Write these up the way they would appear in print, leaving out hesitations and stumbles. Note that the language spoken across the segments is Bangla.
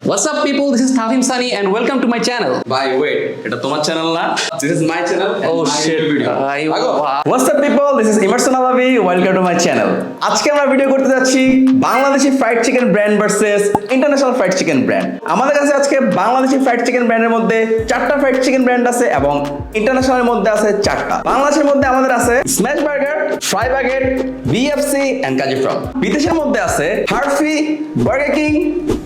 What's up people, this is Tafim Sani and welcome to my channel. By wait, এটা তোমার চ্যানেল না? This is my channel. And Oh my shit. video. Wow. What's up people, this is Emerson Alavi, welcome to my channel. আজকে আমরা ভিডিও করতে যাচ্ছি Bangladeshi fried chicken brand versus international fried chicken brand. আমাদের কাছে আজকে বাংলাদেশি ফ্রাইড চিকেন ব্র্যান্ডের মধ্যে 4টা ফ্রাইড চিকেন ব্র্যান্ড আছে এবং ইন্টারন্যাশনালের মধ্যে আছে 4টা। বাংলাদেশের মধ্যে আমাদের আছে smash burger, fry baguette, BFC and Kazi Farms. বিদেশের মধ্যে আছে Herfy, Burger King,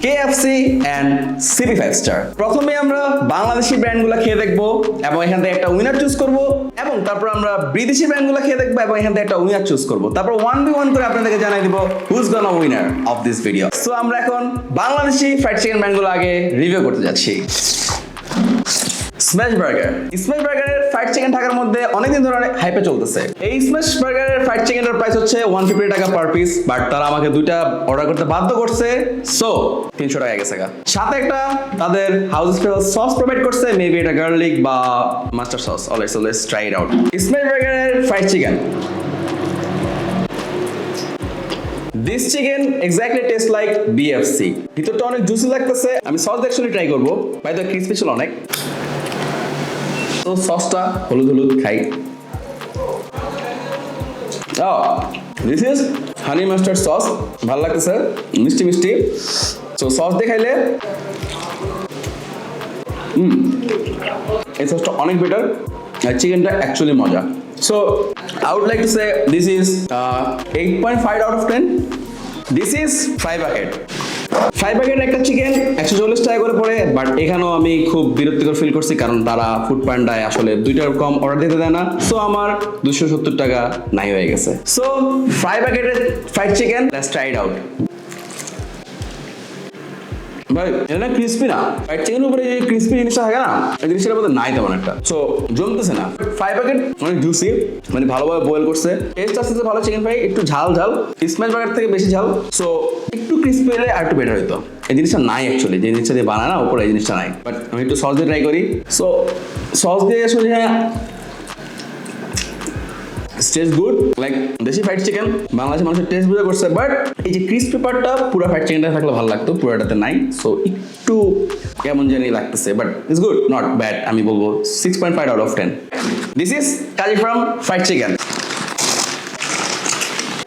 KFC and CB 5 star. প্রথমে আমরা বাংলাদেশি ব্র্যান্ডগুলো খেয়ে দেখবো এবং এখান থেকে একটা উইনার চুজ করব এবং তারপর আমরা বিদেশি ব্র্যান্ডগুলো খেয়ে দেখবো এবং এখান থেকে একটা উইনার চুজ করব। তারপর 1v1 করে আপনাদেরকে জানাই দিব who's gonna winner of this video. So আমরা এখন বাংলাদেশি ফ্রাইড চিকেন ব্র্যান্ডগুলো আগে রিভিউ করতে যাচ্ছি। Smash burger. স্ম্যাশ বার্গারের ফ্রাইড চিকেন ঢাকার মধ্যে অনেকদিন ধরে হাইপে চলতেছে। এই স্ম্যাশ বার্গারের ফ্রাইড চিকেনের প্রাইস হচ্ছে 150 টাকা পার পিস, বাট তারা আমাকে দুইটা অর্ডার করতে বাধ্য করছে, সো 300 টাকা গেছে। সাথে একটা তাদের হাউস স্পেশাল সস প্রোভাইড করছে, মেবি এটা গার্লিক বা mustard sauce. Alright, so let's try it out. Smash বার্গারের fried chicken. This chicken exactly tastes like BFC. ভিতরটা অনেক জুসি লাগতেছে। আমি সস অ্যাকচুয়ালি ট্রাই করব। বাই দ্য ক্রিসপি ছিল অনেক। তো সসটা হলুদ হলুদ খাই। This is honey mustard sauce. ভালো লাগতেছে, মিষ্টি মিষ্টি। সো সস দিয়ে খাইলে এই সসটা অনেক বেটার আর চিকেনটা অ্যাকচুয়ালি মজা। So I would like to say this is 8.5 out of 10. This is 5 bucket. 5 bucket একটা চিকেন 140 টাকা করে পড়ে, বাট এখানেও আমি খুব বিরক্তিকর ফিল করছি কারণ তারা ফুড পান্ডায় আসলে 2টার কম অর্ডার দিতে দেয় না। সো আমার 270 টাকা নাই হয়ে গেছে। So 5 bucket fried chicken, let's try it out. ভাই এটা ক্রিসপি না, ফ্রাইড চিকেনের উপরে যে ক্রিসপি জিনিসটা থাকে না, এই জিনিসটার মধ্যে নাই তেমন একটা, সো জমতেছে না। 5 প্যাকেট অনেক জুসি, মানে ভালোভাবে বয়েল করছে। টেস্ট আসছে ভালো, চিকেন ফ্রাই একটু ঝাল ঝাল, স্ম্যাশ বার্গার থেকে বেশি ঝাল, সো একটু ক্রিসপি হলে আর একটু বেটার হইতো। এই জিনিসটা নাই অ্যাকচুয়ালি, যে জিনিসটা দিয়ে বানায় না উপরে এই জিনিসটা নাই। বাট আমি একটু সস দিয়ে ট্রাই করি। সো সস দিয়ে আসলে টেস্ট গুড, লাইক দেশি ফ্রাইড চিকেন। বাংলাদেশের মানুষের টেস্ট বুঝে করছে, বাট এই যে ক্রিসপি পার্টটা পুরো ফ্রাইড চিকেনটা থাকলে ভালো লাগতো, পুরোটাতে নাই। সো একটু কেমন জানি লাগতেছে, but it's good, not bad. আমি বলবো 6.5 out of 10। This is Kazi from fried chicken.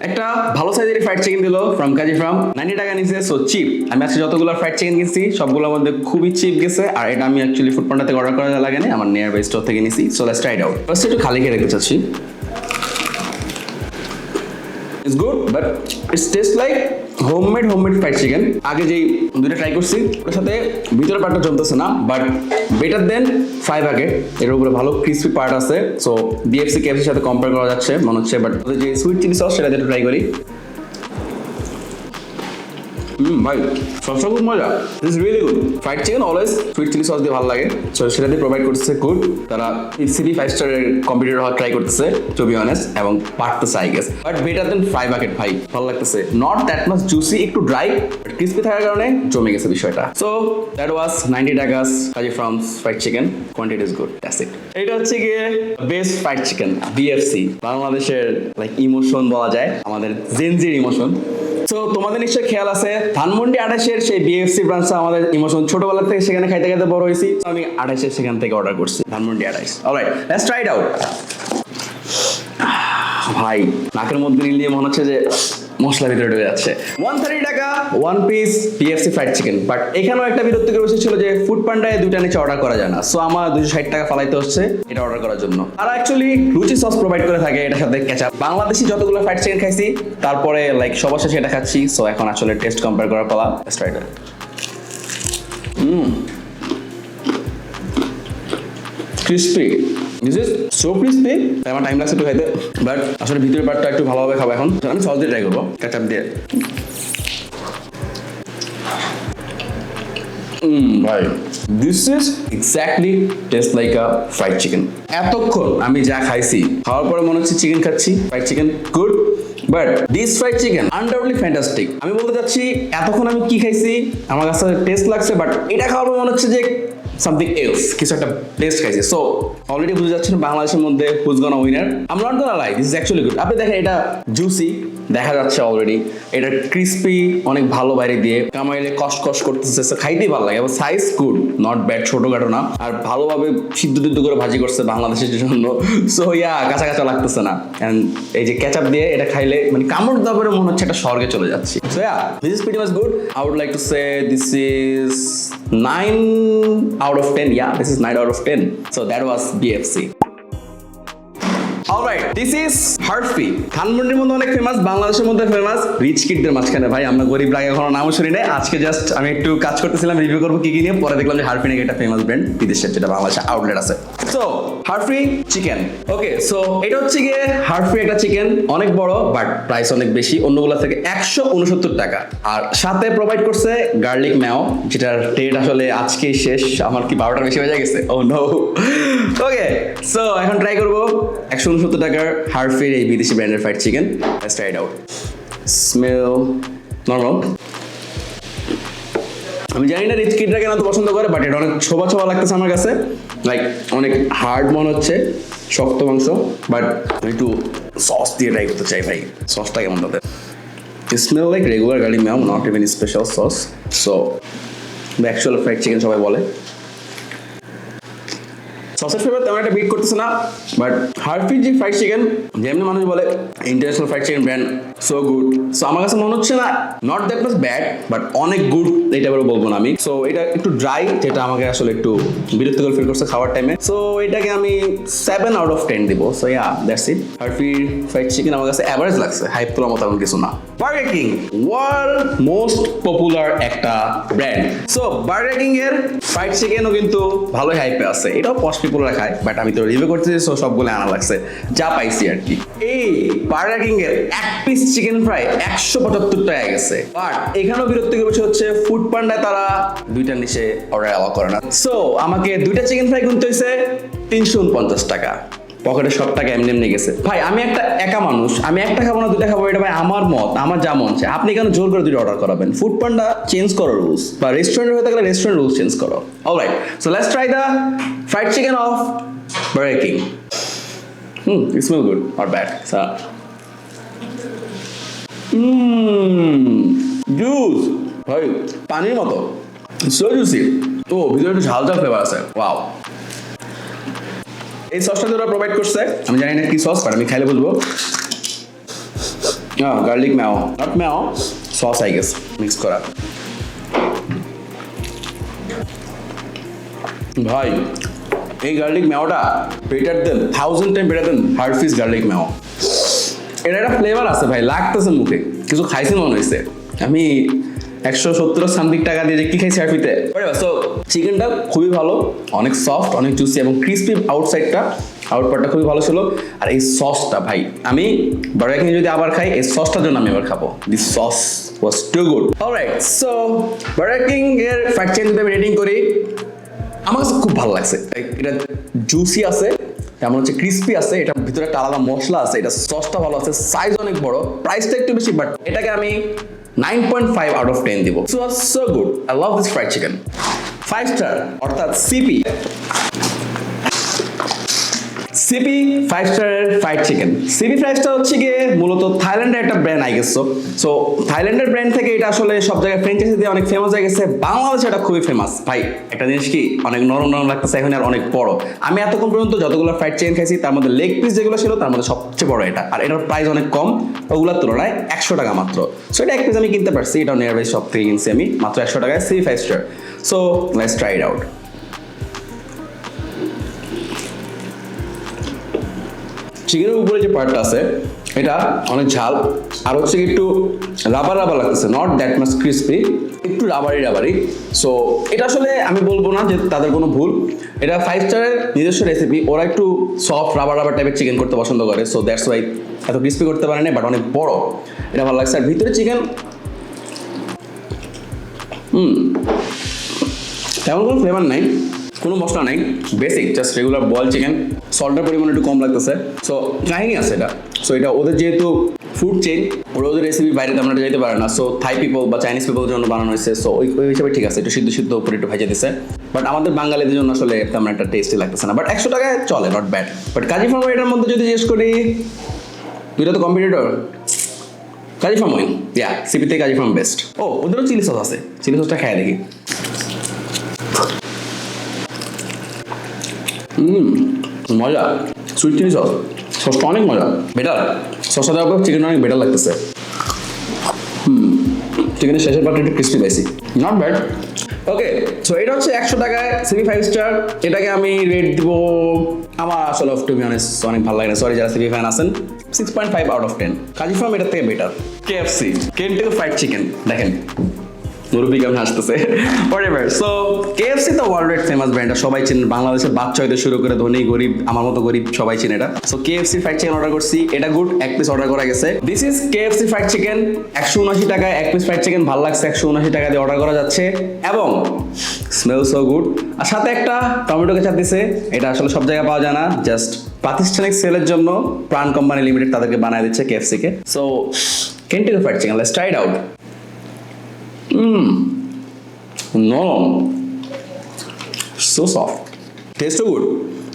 একটা ভালো সাইজের ফ্রাইড চিকেন দিল ফ্রম কাজী ফ্রম, 90 টাকা নিছে, সো চিপ। আমি আজকে যতগুলো ফ্রাইড চিকেন কিনছি সবগুলোর মধ্যে খুবই চিপ গেছে, আর এটা আমি অ্যাকচুয়ালি ফুড পান্ডা থেকে অর্ডার করা লাগে না, আমার নিয়ার বাই স্টোর থেকে নিছি। So let's try it out. First একটু খালি খেয়ে দেখতে চাচ্ছি। It's good, but it tastes like homemade fried chicken. আগে যেই দুইটা ট্রাই করছি ওর সাথে ভিতরের পার্টটা জমতেছে না, বাট বেটার দেন 5 bucket। এর উপরে ভালো ক্রিসপি পার্ট আছে, সো বিএফসি কেএফসির সাথে কম্পেয়ার করা যাচ্ছে মনে হচ্ছে। বাট ওদের যে সুইট চিলি সস সেটা দিয়ে ট্রাই করি। ভাই সসটা খুব মজা, this is really good. Fried chicken always sweet chilli sauce দিয়ে ভালো লাগে, সো সেটা দিয়ে প্রোভাইড করতেছে গুড। তারা সিবি 5 স্টারের কম্পিটিটর হওয়ার ট্রাই করতেছে, টু বি অনেস্ট, এবং পারতেছে I guess, but better than 5 bucket। ভাই ভালো লাগতেছে, নট দ্যাট মাচ জুসি, একটু ড্রাই, বাট ক্রিসপি থাকার কারণে জমে গেছে বিষয়টা। সো দ্যাট ওয়াজ 90 টাকাস Kazi Farms fried chicken, quantity is good, that's it. এটা হচ্ছে গিয়ে বেস্ট ফ্রাইড চিকেন বিএফসি, বাংলাদেশের লাইক ইমোশন বলা যায়, আমাদের জেনজির ইমোশন। সো তোমাদের নিশ্চয়ই খেয়াল আছে ধানমন্ডি 28-এর সেই বিএফসি ব্রাঞ্চটা আমাদের ইমোশন, ছোটবেলা থেকে সেখানে খাইতে খাইতে বড় হয়েছি। আমি 28-এর সেখান থেকে অর্ডার করছি, Dhanmondi 28। Alright, let's try it out. ভাই নাকের মধ্যে নিয়ে মনে হচ্ছে যে মশলা ভিতরে ঢুকে যাচ্ছে। 130 টাকা 1 piece BFC fried chicken, but এখানেও একটা বিরক্তিকর বিষয় ছিল যে ফুড পান্ডায় দুইটা নিচে অর্ডার করা যায় না, সো আমার 260 টাকা ফালাইতে হচ্ছে এটা অর্ডার করার জন্য। আর অ্যাকচুয়ালি রুচি সস প্রোভাইড করে থাকে এটার সাথে কেচাপ। বাংলাদেশি যতগুলো ফ্রাইড চিকেন খাইছি তারপরে লাইক সবার শেষে এটা খাচ্ছি, সো এখন আসলে টেস্ট কম্পেয়ার করার পালা। Let's try it. Crispy, this is so crispy, আমার টাইম লাগছে একটু খাইতে, বাট আসলে ভিতরের পার্টটা একটু ভালোভাবে খাবো এখন। আমি সস দিয়ে ট্রাই করবো, কেচাপ দিয়ে। ভাই this is exactly test like a fried chicken. এতক্ষণ আমি যা খাইছি খাওয়ার পরে মনে হচ্ছে চিকেন খাচ্ছি, fried chicken good, but this fried chicken undoubtedly fantastic. আমি বলতে চাচ্ছি এতক্ষণ আমি কি খাইছি আমার কাছে টেস্ট লাগছে, বাট এটা খাওয়ার পর মনে হচ্ছে যে সামথিং এলস, কিছু একটা টেস্ট খাইছি। সো অলরেডি বুঝে যাচ্ছেন বাংলাদেশের মধ্যে who's gonna winner. I am not gonna lie, this is actually good. আপনি দেখেন এটা জুসি, দেখা যাচ্ছে অলরেডি এটা ক্রিস্পি অনেক ভালো বাইরে দিয়ে কামাইলে কষ করতেছে, so খাইতেই ভালো লাগে এবং সাইজ গুড, নট ব্যাড, ছোটখাটো না, আর ভালোভাবে সিদ্ধ করে ভাজি করছে বাংলাদেশের জন্য। সো কাঁচা কাঁচা লাগতেছে না, এন্ড এই যে কেচাপ দিয়ে এটা খাইলে মানে কামড় দাবরে মনে হচ্ছে একটা স্বর্গে চলে যাচ্ছি। So this is pretty much good. I would like to say this is 9 out of 10. Yeah, this is 9 out of 10. So that was BFC. Alright, this is Harfi. ধানমন্ডির মধ্যে অনেক ফেমাস, বাংলাদেশের মধ্যে ফেমাস, রিচ কিডদের মাঝখানে। ভাই আমরা গরিব লাগে এখনো নামও শুনি নাই। আজকে জাস্ট আমি একটু কাজ করতেছিলাম, রিভিউ করবো কি নিয়ে, পরে দেখলাম যে হারফি নাকি একটা ফেমাস ব্র্যান্ড বিদেশের, যেটা বাংলাদেশে আউটলেট আছে। সো হারফি চিকেন, ওকে, সো এটা হচ্ছে গিয়ে হারফি একটা চিকেন, অনেক বড় বাট প্রাইস অনেক বেশি অন্যগুলো থেকে, 169 টাকা। আর সাথে প্রোভাইড করছে গার্লিক ম্যাও, যেটার ডেট আসলে আজকেই শেষ, আমার কি 12টার বেশি হয়ে গেছে। ও নো। ওকে, সো এখন ট্রাই করবো 169 টাকার হারফির এই বিদেশি ব্র্যান্ডের fried chicken. Let's try it out. Smell normal. আমি জানি না রিচ কিডরা কেন তো পছন্দ করে, বাট এটা অনেক ছোবা ছোবা লাগতেছে আমার কাছে, লাইক অনেক হার্ড মনে হচ্ছে, শক্ত মাংস, বাট একটু সস দিয়ে ট্রাই করতে চাই ভাই। সসটা কেমন তাদের? Smell like regular garlic mayo, not even special sauce. So the actual fried chicken সবাই বলে। সসের ফ্লেভার তেমন একটা বিট করতেছে না, বাট হারফির যে ফ্রাইড চিকেন, যেমনি মানুষ বলে international fried chicken brand, so good. So আমার কাছে মনে হচ্ছে না not that much bad, but অনেক গুড এটা বলে বলবো না আমি। সো এটা একটু ড্রাই, যেটা আমাকে আসলে একটু বিরক্তিকর ফিল করছে খাওয়ার টাইমে। সো এটাকে আমি 7 out of 10 দিব। So that's it. হারফির ফ্রাইড চিকেন আমার কাছে অ্যাভারেজ লাগছে, হাইপ তোলার মতো এমন কিছু না। Burger king, world most popular একটা ব্র্যান্ড। সো বার্গার কিং এর ফ্রাইড চিকেনও কিন্তু ভালোই হাইপে আছে, এটাও পশ পিপলরা খায়, বাট আমি তো রিভিউ করতেছি, সো সবগুলো আনা লাগছে যা পাইছি আর কি। এই বার্গার কিং এর এক পিস চিকেন ফ্রাই 175 টাকা গেছে, বাট এখানেও বিরক্তিকর বিষয় হচ্ছে ফুড পান্ডায় তারা দুইটার নিচে অর্ডার অ্যালাউ করে না। সো আমাকে দুইটা চিকেন ফ্রাই কিনতে হয়েছে 349 টাকা। পকেটে সব টাকা এমনি এমনি গেছে। ভাই আমি একটা একা মানুষ, আমি একটা খাবো না দুইটা খাবো, এটা ভাই আমার মত, আমার যা মন চায়। আপনি কেন জোর করে দুইটা অর্ডার করাবেন? ফুড পান্ডা চেঞ্জ করো রুলস, বা রেস্টুরেন্ট হয়ে থাকলে রেস্টুরেন্ট রুলস চেঞ্জ করো। Alright, so let's try the fried chicken of burger king. It smells good, not bad. So, juice ভাই পানির মতো, সো জুসি। তো ভিতরে একটু ঝাল ঝাল ফ্লেভার আছে। ওয়াও। এই সসটা ওরা প্রোভাইড করছে, আমি জানি না কি সস, বাট আমি খাইলে বলবো garlic mayo, not mayo, sauce I guess mix করা। ভাই এই গার্লিক ম্যাওটা better than 1000 time better than Herfy's garlic mayo. এটা একটা ফ্লেভার আছে ভাই, লাগতেছে মুখে, কিছু খাইছি মনে হয়েছে। আমি 170 সামথিং টাকা দিয়ে যে কি খাইছি হারফিতে। সো চিকেনটা খুবই ভালো, অনেক সফট, অনেক জুসি এবং ক্রিস্পি আউটসাইডটা, আউটপার্টটা খুবই ভালো ছিল। আর এই সসটা ভাই, আমি বার্গার কিং যদি আবার খাই এই সসটার জন্য আমি আবার খাবো। This sauce was too good. Alright, so burger king এর ফ্রাইড চিকেন যদি আমি রেটিং করি, আমার কাছে খুব ভালো লাগছে। এটা জুসি আছে, যেমন হচ্ছে ক্রিস্পি আছে, এটা ভিতরে একটা আলাদা মশলা আছে, এটা সসটা ভালো আছে, সাইজ অনেক বড়, প্রাইসটা একটু বেশি, বাট এটাকে আমি 9.5 out of 10 দিব। So so good, I love this fried chicken. 5 star অর্থাৎ সিপি 5 স্টারের ফ্রাইড চিকেন। সিপি ফ্রাইসটা হচ্ছে গিয়ে মূলত থাইল্যান্ডের একটা ব্র্যান্ড আই গেস। সো থাইল্যান্ডের ব্র্যান্ড থেকে এটা আসলে সব জায়গায় ফ্র্যাঞ্চাইজি দিয়ে অনেক ফেমাস হয়ে গেছে। বাংলাদেশে এটা খুবই ফেমাস ভাই। একটা জিনিস কি, অনেক নরম নরম লাগতেছে এখন, আর অনেক বড়। আমি এতক্ষণ পর্যন্ত যতগুলো ফ্রাইড চিকেন খাইছি তার মধ্যে লেগ পিস যেগুলো ছিল তার মধ্যে সবচেয়ে বড় এটা, আর এটার প্রাইস অনেক কম ওগুলোর তুলনায়, 100 টাকা মাত্র। সো এটা এক পিস আমি কিনতে পারছি, এটা নিয়ার বাই সব থেকে কিনছি আমি মাত্র 100 টাকায়। CP 5 star. So let's try it out. চিকেনের উপরে যে পার্টটা আছে এটা অনেক ঝাল, আর হচ্ছে একটু রাবার রাবার লাগতেছে, নট দ্যাট মাচ ক্রিস্পি, একটু রাবারি। সো এটা আসলে আমি বলবো না যে তাদের কোনো ভুল, এটা 5 স্টারের নিজস্ব রেসিপি। ওরা একটু সফট রাবার টাইপের চিকেন করতে পছন্দ করে, সো দ্যাটস ওয়াই এত ক্রিস্পি করতে পারে না, বাট অনেক বড়, এটা ভালো লাগছে। আর ভিতরে চিকেন তেমন কোনো ফ্লেভার নাই, কোনো মশলা নাই, basic just regular boil chicken. সল্টের পরিমাণ একটু কম লাগতেছে। সো কাহিনী আছে এটা। সো এটা ওদের যেহেতু ফুড চেইন, ওরা ওদের রেসিপি বাইরে তেমন একটা যেতে পারে না। সো থাই পিপল বা চাইনিজ পিপলের জন্য বানানো হয়েছে। সো ওই হিসাবে ঠিক আছে, একটু সিদ্ধ উপরে একটু ভেজে দিচ্ছে, বাট আমাদের বাঙালিদের জন্য আসলে তেমন একটা টেস্টি লাগতেছে না। বাট 100 টাকায় চলে, not bad. But Kazi Pharma এটার মধ্যে যদি জিজ্ঞেস করি, দুইটা তো কম্পিটিটর, কাজী ফার্ম উইন, ইয়া সিপিতে কাজী ফার্ম বেস্ট। ও ওদেরও চিলি সস আছে, চিলি সসটা খাই দেখি। মজা, সুইট চিলি সস, সসটা অনেক মজা, বেটার। সসটা দেওয়ার পর চিকেন অনেক বেটার লাগতেছে। চিকেনের শেষের পার্টটা একটু ক্রিস্পি পাইছি, নট ব্যাড। ওকে, সো এটা হচ্ছে 100 টাকায় সিপি 5 স্টার। এটাকে আমি রেট দিব, আমার আসলে টু বি অনেস্ট অনেক ভালো লাগে না, সরি যারা সিপি ফ্যান আছেন, 6.5 আউট অফ 10। কাজী ফার্ম এটার থেকে better. KFC, Kentucky fried chicken, দেখেন মুরব্বী কেমন হাসতেছে। হোয়াটএভার, সো কেএফসি তো ওয়ার্ল্ড ওয়াইড ফেমাস ব্র্যান্ড, সবাই চেনেন, বাংলাদেশের বাচ্চা হইতে শুরু করে ধনী গরিব আমার মতো গরিব সবাই চেনে এটা। So KFC fried chicken order করছি, এটা গুড, 1 পিস অর্ডার করা গেছে। This is KFC fried chicken, 179 টাকায় 1 পিস ফ্রাইড চিকেন, ভালো লাগছে, 179 টাকা দিয়ে অর্ডার করা যাচ্ছে এবং স্মেল সো গুড। আর সাথে একটা টমেটো কেচাপ দিছে, এটা আসলে সব জায়গায় পাওয়া যায় না, জাস্ট প্রাতিষ্ঠানিক সেলের জন্য প্রাণ কোম্পানি লিমিটেড তাদেরকে বানায় দিচ্ছে KFC K. So Kentucky fried chicken, let's try it out. নরম, সো সফট, টেস্টও গুড।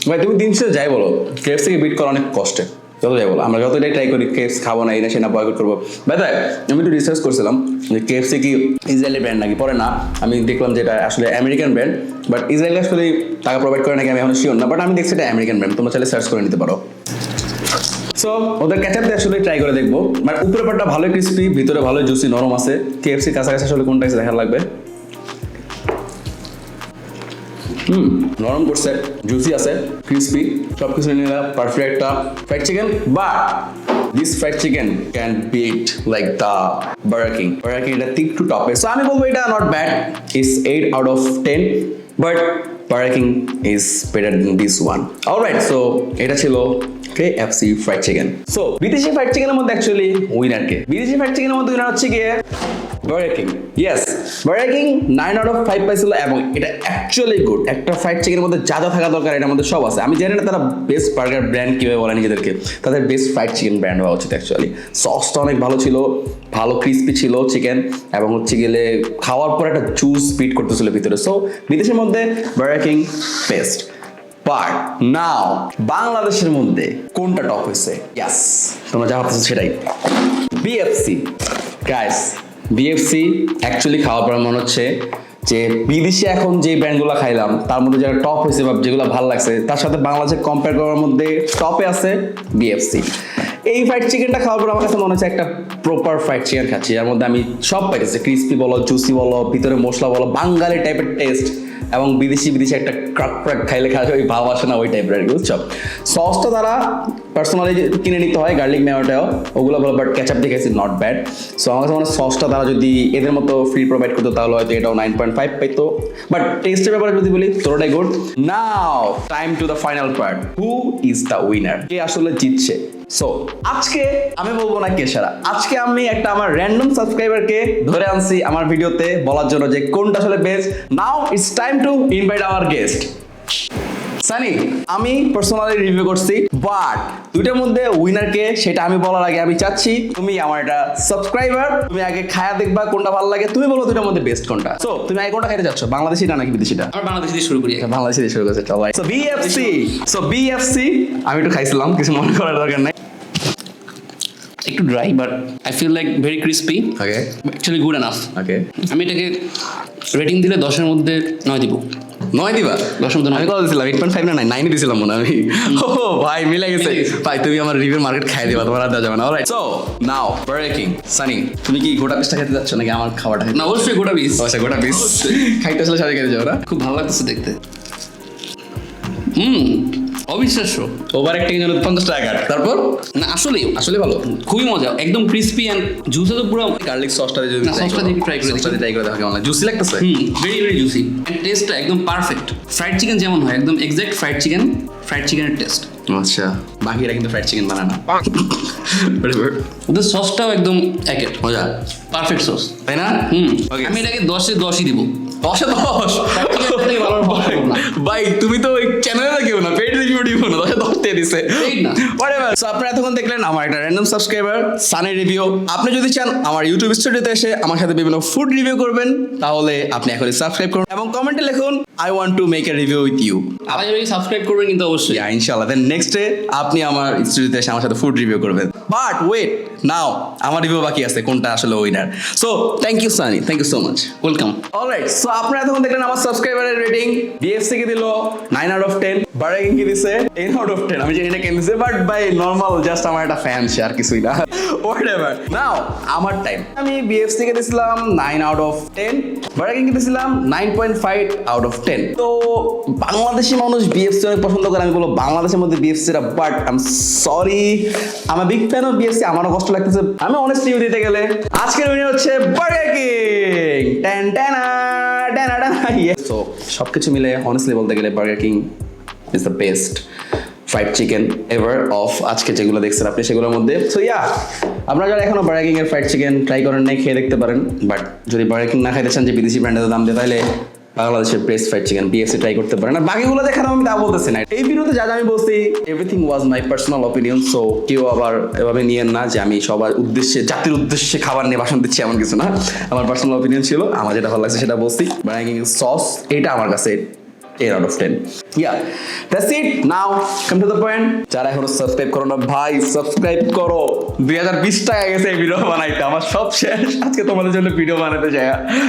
ভাই তুমি দিন শেষে যাই বলো, কেএফসিকে বিট করা অনেক কষ্টের, যত যাই বলো। আমরা যতটাই ট্রাই করি কেএফসি খাবো না, এই না সে না বয়কট করবো। ভাই তাই আমি একটু রিসার্চ করছিলাম যে কেএফসি কি ইসরায়েলি ব্র্যান্ড নাকি, পরে না আমি দেখলাম যে এটা আসলে আমেরিকান ব্র্যান্ড, বাট ইসরায়েল আসলে টাকা প্রোভাইড করে নাকি আমি এখন শিওর না, বাট আমি দেখছি এটা আমেরিকান ব্র্যান্ড, তোমরা চাইলে সার্চ করে নিতে পারো। সো ওদের ক্যাচাপ দিয়ে আসলে ট্রাই করে দেখবো, বাট উপরের পাটটা ভালো ক্রিস্পি, ভিতরে ভালো জুসি নরম আছে। কেএফসি কাছাকাছি আসলে কোনটা আছে দেখার লাগবে। নরম করছে, জুসি আছে, ক্রিস্পি, সব কিছু নিয়ে পারফেক্ট একটা fried chicken. But this fried chicken can bit like the burger king. Burger king এটা একটু টপে, সো আমি বলবো এটা not bad, is 8 out of 10, but burger king is better then this one. Alright, so এটা ছিল KFC ফ্রাইড চিকেন। সো বিদেশি ফ্রাইড চিকেনের মধ্যে অ্যাকচুয়ালি উইনার কে? বিদেশি ফ্রাইড চিকেনের মধ্যে উইনার হচ্ছে গিয়ে burger king. Yes, burger king 9 out of 5 পাইছিল এবং এটা অ্যাকচুয়ালি গুড। একটা ফ্রাইড চিকেনের মধ্যে যা যা থাকা দরকার এটার মধ্যে সব আছে। আমি জানি না তারা বেস্ট বার্গার ব্র্যান্ড কিভাবে বলে নিজেদেরকে, তাদের বেস্ট ফ্রাইড চিকেন ব্র্যান্ড হওয়া উচিত অ্যাকচুয়ালি। সসটা অনেক ভালো ছিল, ভালো ক্রিস্পি ছিল চিকেন, এবং হচ্ছে গেলে খাওয়ার পর একটা জুস বিট করতেছিল ভিতরে। সো বিদেশের মধ্যে burger king best. But now বাংলাদেশের মধ্যে কোনটা টপ হয়েছে? ইয়াস, তোমরা যা ভাবতেছো সেটাই, বিএফসি। গাইস, বিএফসি অ্যাকচুয়ালি খাওয়ার পর মনে হচ্ছে যে বিদেশে এখন যে ব্র্যান্ডগুলো খাইলাম তার মধ্যে যারা টপ হয়েছে বা যেগুলো ভালো লাগছে তার সাথে বাংলাদেশে কম্পেয়ার করার মধ্যে টপে আছে বিএফসি। এই ফ্রাইড চিকেনটা খাওয়ার পর আমার কাছে মনে হচ্ছে একটা প্রপার ফ্রাইড চিকেন খাচ্ছি, যার মধ্যে আমি সব পাইতেছি, ক্রিস্পি বলো, জুসি বলো, ভিতরে মশলা বলো, বাঙালি টাইপের টেস্ট, এবং বিদেশি একটা ক্রাক ক্রাক খাইলে খাওয়া ওই ভাব আসে না, ওই টাইপের আর কি, বুঝছো? সসটা তারা পার্সোনালি কিনে নিতে হয়, গার্লিক মেয়োটাও ওগুলো বলো, বাট ক্যাচাপ দেখেছি নট ব্যাড। সো আমার কাছে মনে হয় সসটা তারা যদি এদের মতো ফ্রি প্রোভাইড করতো তাহলে হয়তো এটাও 9.5 পাইতো, বাট টেস্টের ব্যাপারে যদি বলি তোরটাই good. Now time to the final part, who is the winner, কে আসলে জিতছে? সো আজকে আমি বলবো না কে সেরা, আজকে আমি একটা আমার র্যান্ডম সাবস্ক্রাইবারকে ধরে আনছি আমার ভিডিওতে বলার জন্য যে কোনটা আসলে best. Now it's time to invite hour guest. Sunny, আমি পার্সোনালি রিভিউ করছি, বাট দুইটার মধ্যে উইনার কে সেটা আমি বলার আগে আমি চাচ্ছি তুমি আমার একটা সাবস্ক্রাইবার, তুমি আগে খায়া দেখবা কোনটা ভালো লাগে, তুমি বলো দুইটার মধ্যে বেস্ট কোনটা। সো তুমি আগে কোনটা খাইতে চাচ্ছ, বাংলাদেশিটা নাকি বিদেশিটা? আমরা বাংলাদেশ দিয়ে শুরু করি। বাংলাদেশি দিয়ে শুরু করছে, চলো। সো বিএফসি, আমি একটু খাইছিলাম, কিছু মনে করার দরকার নাই। একটু dry, but I feel like very crispy, okay actually good enough. Okay, আমি এটাকে রেটিং দিলে 10-এর মধ্যে 9 দিব। 9 দিবা? 10-এর মধ্যে 9। আমি কত দিছিলাম? 8.5 না 9 দিছিলাম মনে হয় আমি। ও ভাই মিলে গেছে ভাই, তুমি আমার রিভিউ মার্কেট খাই দিবা, তোমার আর দেওয়া যাবে না। Alright, so now burger king. Sunny, তুমি কি গোটা পিসটা খেতে যাচ্ছ নাকি আমার খাবারটা খেতে? না, অবশ্যই গোটা পিস। আচ্ছা, গোটা পিস খাইতে আসলে সাথে খেতে যাও না? খুব ভালো লাগতেছে দেখতে। অবিশ্বাস্য। ওভার অ্যাক্টিং এর জন্য 50 টাকা কাট। তারপর না, আসলেই আসলে ভালো, খুবই মজা, একদম ক্রিস্পি এন্ড জুসে তো পুরো। গার্লিক সসটা দিয়ে যদি না, সসটা দিয়ে ট্রাই করে সসটা দিয়ে ট্রাই করে দেখো কেমন লাগে। জুসি লাগতেছে? ভেরি ভেরি জুসি এন্ড টেস্টটা একদম পারফেক্ট। ফ্রাইড চিকেন যেমন হয় একদম এক্সাক্ট ফ্রাইড চিকেনের টেস্ট। আচ্ছা, বাকিরা কিন্তু ফ্রাইড চিকেন বানায় না। ওদের সসটাও একদম একের মজা, পারফেক্ট সস, তাই না? Okay. আমি এটাকে 10-এ 10ই দিব। 10-এ 10? ভাই তুমি তো ওই চ্যানেলে কেউ না, পেইড রিভিউ দিব না, 10-এ 10 দিয়ে দিছে। Paid না। Whatever. So আপনারা এতক্ষণ দেখলেন আমার একটা র্যান্ডম সাবস্ক্রাইবার সানি রিভিউ। আপনি যদি চান আমার ইউটিউব স্টুডিওতে এসে আমার সাথে বিভিন্ন ফুড রিভিউ করবেন, তাহলে আপনি এখনই সাবস্ক্রাইব করুন এবং কমেন্টে লিখুন I want to make a review with you. আবার সাবস্ক্রাইব করবেন কিন্তু অবশ্যই। ইনশাআল্লাহ। দেন নেক্সট ডে আপনি আমার স্টুডিওতে এসে আমার সাথে ফুড রিভিউ করবেন। বাট ওয়েট নাও আমার রিভিউ বাকি আছে কোনটা আসলে winner. So thank you Sunny, thank you so much. Welcome. Alright, so আপনারা এতক্ষণ দেখলেন আমার সাবস্ক্রাইবারের রেটিং। বিএফসি কে দিল 9 আউট অফ 10, বার্গার কিং কে দিছে 10 আউট অফ 10। আমি জানি না কেন দিছে, বাট বাই নরমাল জাস্ট আমার একটা ফ্যান সে, আর কিছুই না। হোয়াটএভার, নাও আমার টাইম। আমি বিএফসি কে দিছিলাম 9 আউট অফ 10, বার্গার কিং কে দিছিলাম 9.5 আউট অফ 10। তো বাংলাদেশি মানুষ বিএফসি অনেক পছন্দ করে, আমি বলবো বাংলাদেশের মধ্যে বিএফসিটা, বাট আই এম সরি, আমি বিগ ফ্যান অফ বিএফসি, আমারও কষ্ট লাগতেছে। আমি অনেস্ট রিভিউ দিতে গেলে আজকের উইনার হচ্ছে বার্গার কিং। টেন টেনা টেনা টেনা। সো সবকিছু মিলে অনেস্টলি বলতে গেলে burger king is the best fried chicken ever of আজকে যেগুলো দেখছেন আপনি সেগুলোর মধ্যে। সো ইয়া, আপনারা যারা এখনো বার্গার কিং এর ফ্রাইড চিকেন ট্রাই করেন নাই, খেয়ে দেখতে পারেন। বাট যদি বার্গার কিং না খাইতে চান যে বিদেশি ব্র্যান্ডের দাম দিয়ে, তাহলে বাংলাদেশের best fried chicken BFC try করতে পারেন। আর বাকিগুলো দেখানো আমি তা বলতেছি না, এই ভিডিওতে যা যা আমি বলছি everything was my personal opinion. So কেউ আবার এভাবে নিয়েন না যে আমি সবার উদ্দেশ্যে, জাতির উদ্দেশ্যে খাবার নিয়ে ভাষণ দিচ্ছি, এমন কিছু না। আমার পার্সোনাল অপিনিয়ন ছিল, আমার যেটা ভালো লাগছে সেটা বলছি। বার্গার কিং সস এটা আমার কাছে 10 out of 10. Yeah, that's it. Now, come to the point. যারা এখনো সাবস্ক্রাইব করো না ভাই, সাবস্ক্রাইব করো। 2020 টাকা গেছে এই ভিডিও বানাইতে, আমার সব শেষ আজকে তোমাদের জন্য ভিডিও বানাতে চাই।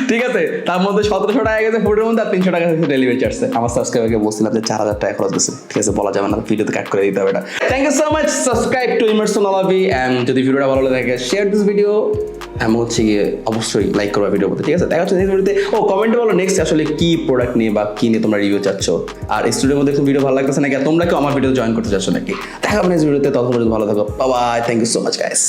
ঠিক আছে, তার মধ্যে 1700 টাকা গেছে ফুডের মধ্যে, আর 300 টাকা গেছে ডেলিভারি চার্জে। আমার সাবস্ক্রাইবারকে বলছিলাম যে 4000 টাকা খরচ গেছে। ঠিক আছে, বলা যাবে না, ভিডিওতে কাট করে দিতে হবে এটা। Thank you so much. Subscribe to Emerson Alavi, and যদি ভিডিওটা ভালো লাগে শেয়ার দিস ভিডিও। আমি হচ্ছে গিয়ে অবশ্যই লাইক করবা ভিডিও করতে। ঠিক আছে, দেখা হচ্ছে নেক্সট ভিডিওতে। ও কমেন্টে বলো নেক্সট আসলে কি প্রোডাক্ট নিয়ে বা কি নিয়ে তোমরা রিভিউ চাচ্ছ, আর স্টুডিওর মধ্যে একটু ভিডিও ভালো লাগতেছে নাকি, আর তোমরা কেউ আমার ভিডিও জয়েন করতে চাচ্ছ নাকি। দেখা হবে নেক্সট ভিডিওতে, ততক্ষণ পর্যন্ত ভালো থাকো। Bye bye, thank you so much guys.